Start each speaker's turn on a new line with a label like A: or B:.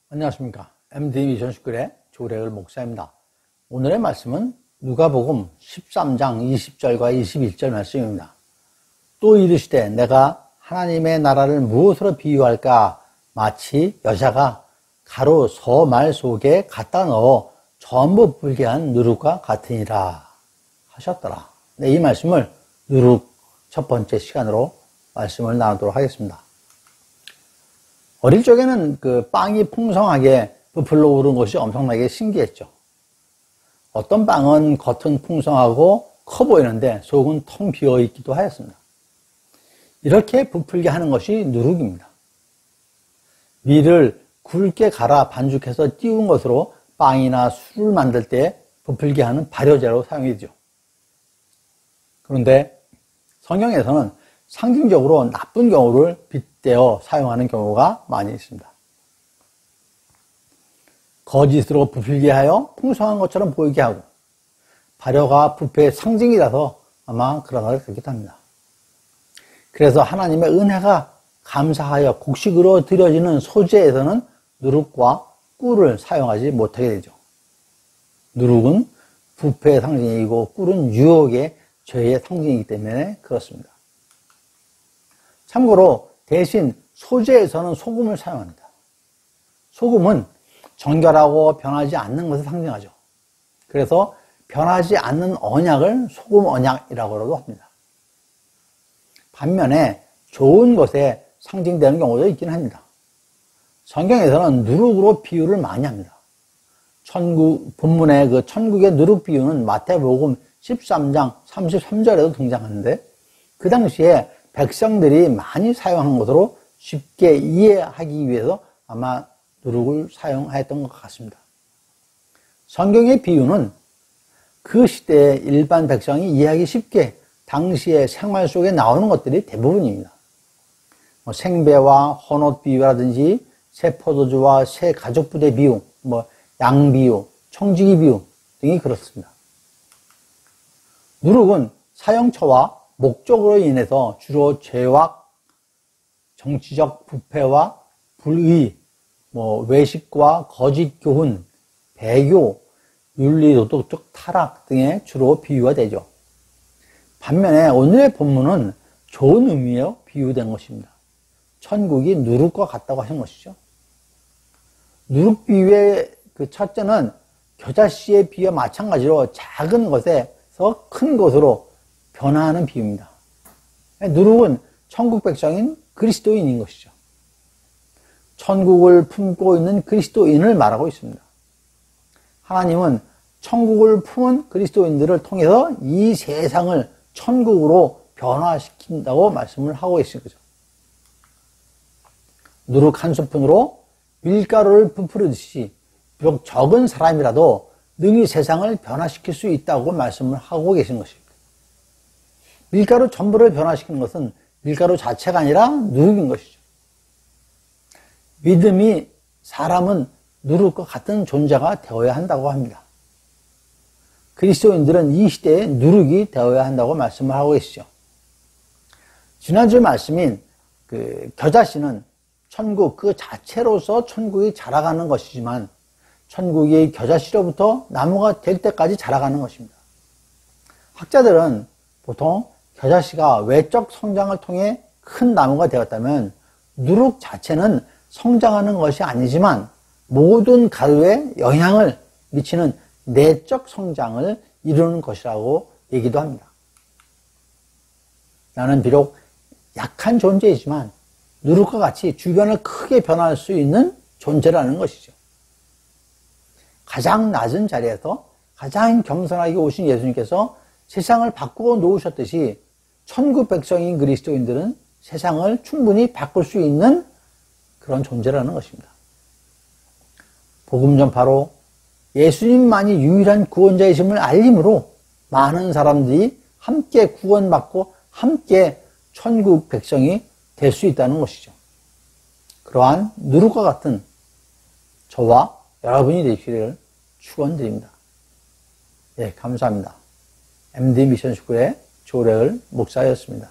A: 안녕하십니까. MD 미션 스쿨의 조래을 목사입니다. 오늘의 말씀은 누가복음 13장 20절과 21절 말씀입니다. 또 이르시되 내가 하나님의 나라를 무엇으로 비유할까? 마치 여자가 가루 서말 속에 갖다 넣어 전부 불게 한 누룩과 같으니라 하셨더라. 네, 이 말씀을 누룩 첫 번째 시간으로 말씀을 나누도록 하겠습니다. 어릴 적에는 그 빵이 풍성하게 부풀러 오른 것이 엄청나게 신기했죠. 어떤 빵은 겉은 풍성하고 커 보이는데 속은 텅 비어 있기도 하였습니다. 이렇게 부풀게 하는 것이 누룩입니다. 밀을 굵게 갈아 반죽해서 띄운 것으로 빵이나 술을 만들 때 부풀게 하는 발효제로 사용되죠. 그런데 성경에서는 상징적으로 나쁜 경우를 빗대어 사용하는 경우가 많이 있습니다. 거짓으로 부풀게 하여 풍성한 것처럼 보이게 하고 발효가 부패의 상징이라서 아마 그렇기도 합니다. 그래서 하나님의 은혜가 감사하여 곡식으로 드려지는 소재에서는 누룩과 꿀을 사용하지 못하게 되죠. 누룩은 부패의 상징이고 꿀은 유혹의 죄의 상징이기 때문에 그렇습니다. 참고로 대신 소재에서는 소금을 사용합니다. 소금은 정결하고 변하지 않는 것을 상징하죠. 그래서 변하지 않는 언약을 소금 언약이라고도 합니다. 반면에 좋은 것에 상징되는 경우도 있긴 합니다. 성경에서는 누룩으로 비유를 많이 합니다. 본문의 그 천국의 누룩 비유는 마태복음 13장 33절에도 등장하는데 그 당시에 백성들이 많이 사용한 것으로 쉽게 이해하기 위해서 아마 누룩을 사용하였던 것 같습니다. 성경의 비유는 그 시대의 일반 백성이 이해하기 쉽게 당시의 생활 속에 나오는 것들이 대부분입니다. 생배와 헌옷 비유라든지 새 포도주와 새 가죽부대 비유, 양 비유, 청지기 비유 등이 그렇습니다. 누룩은 사용처와 목적으로 인해서 주로 죄와 정치적 부패와 불의, 외식과 거짓 교훈, 배교, 윤리도덕적 타락 등에 주로 비유가 되죠. 반면에 오늘의 본문은 좋은 의미로 비유된 것입니다. 천국이 누룩과 같다고 하신 것이죠. 누룩 비유의 그 첫째는 겨자씨의 비유와 마찬가지로 작은 것에서 큰 것으로 변화하는 비유입니다. 누룩은 천국 백성인 그리스도인인 것이죠. 천국을 품고 있는 그리스도인을 말하고 있습니다. 하나님은 천국을 품은 그리스도인들을 통해서 이 세상을 천국으로 변화시킨다고 말씀을 하고 계신 거죠. 누룩 한 스푼으로 밀가루를 부풀듯이 비록 적은 사람이라도 능히 세상을 변화시킬 수 있다고 말씀을 하고 계신 것입니다. 밀가루 전부를 변화시키는 것은 밀가루 자체가 아니라 누룩인 것이죠. 믿음이 사람은 누룩과 같은 존재가 되어야 한다고 합니다. 그리스도인들은 이 시대에 누룩이 되어야 한다고 말씀을 하고 계시죠. 지난주 말씀인 그 겨자씨는 천국 그 자체로서 천국이 자라가는 것이지만 천국이 겨자씨로부터 나무가 될 때까지 자라가는 것입니다. 학자들은 보통 겨자씨가 외적 성장을 통해 큰 나무가 되었다면 누룩 자체는 성장하는 것이 아니지만 모든 가루에 영향을 미치는 내적 성장을 이루는 것이라고 얘기도 합니다. 나는 비록 약한 존재이지만 누룩과 같이 주변을 크게 변화할 수 있는 존재라는 것이죠. 가장 낮은 자리에서 가장 겸손하게 오신 예수님께서 세상을 바꾸어 놓으셨듯이 천국 백성인 그리스도인들은 세상을 충분히 바꿀 수 있는 그런 존재라는 것입니다. 복음 전파로 예수님만이 유일한 구원자이심을 알림으로 많은 사람들이 함께 구원받고 함께 천국 백성이 될 수 있다는 것이죠. 그러한 누룩과 같은 저와 여러분이 되시기를 축원드립니다. 예, 감사합니다. MD 미션 스쿨의 조래을 목사였습니다.